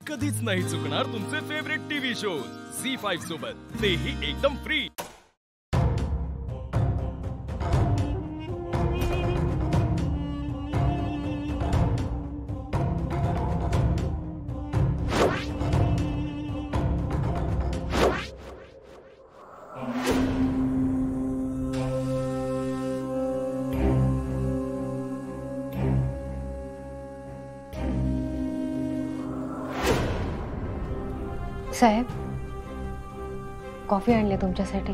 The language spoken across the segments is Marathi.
कधीच नाही चुकणार तुमचे फेवरेट टीव्ही शोज झी5 सोबत, तेही एकदम फ्री। साहेब, कॉफी आणली तुमच्यासाठी।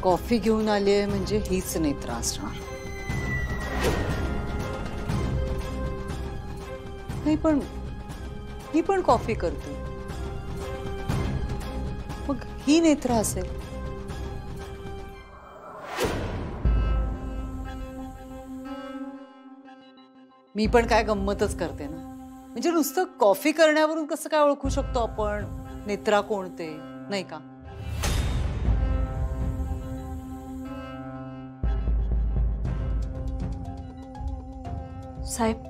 कॉफी घेऊन आली आहे म्हणजे हीच नेत्रा असणार। नाही पण ही पण कॉफी करते, मग ही नेत्रा असेल। मी पण काय गंमतच करते ना, म्हणजे नुसतं कॉफी करण्यावरून कसं काय ओळखू शकतो आपण नेत्रा कोणते, नाही का? साहेब,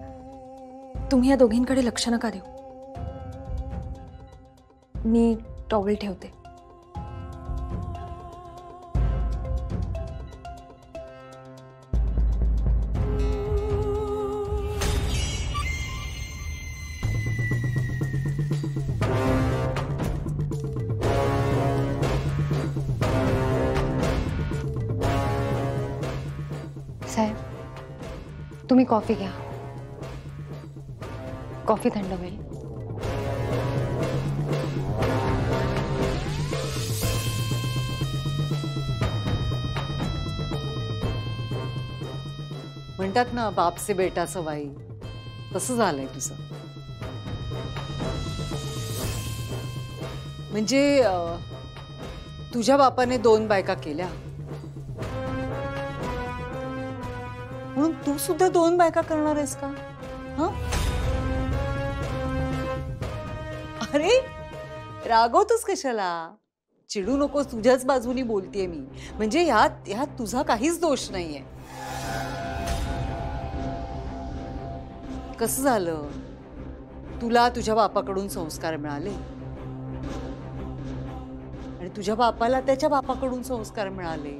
तुम्ही या दोघींकडे लक्ष नका देऊ, मी टॉवेल ठेवते। साहेब, तुम्ही कॉफी घ्या, कॉफी थंड होईल। म्हणतात ना, बाप से बेटा सवाई, तसं झालंय तुझं। म्हणजे तुझ्या बापाने 2 बायका केल्या म्हणून तू सुद्धा 2 बायका करणार आहेस का? हा, अरे रागवतोस कशाला? चिडू नकोस, तुझ्याच बाजूनी बोलतेय मी। म्हणजे ह्यात तुझा काहीच दोष नाहीये। कसं झालं, तुला तुझ्या बापाकडून संस्कार मिळाले आणि तुझ्या बापाला त्याच्या बापाकडून संस्कार मिळाले।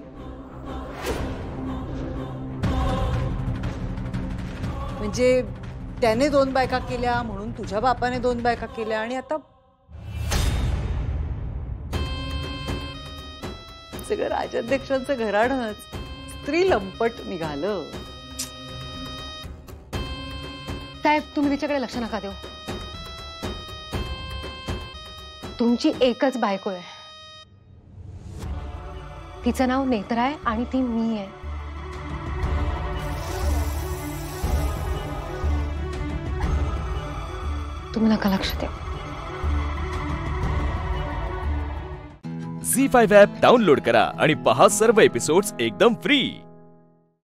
म्हणजे त्याने 2 बायका केल्या म्हणून तुझ्या बापाने 2 बायका केल्या, आणि आता सगळं राजाध्यक्षांचं घराणंच स्त्री लंपट निघालं। साहेब, तुम्ही तिच्याकडे लक्ष नका देऊ, तुमची एकच बायको आहे, तिचं नाव नेत्रा आहे आणि ती मी आहे। तुम्ही नका लक्ष देऊ। झी5 ॲप डाउनलोड करा आणि पहा सर्व एपिसोड्स एकदम फ्री।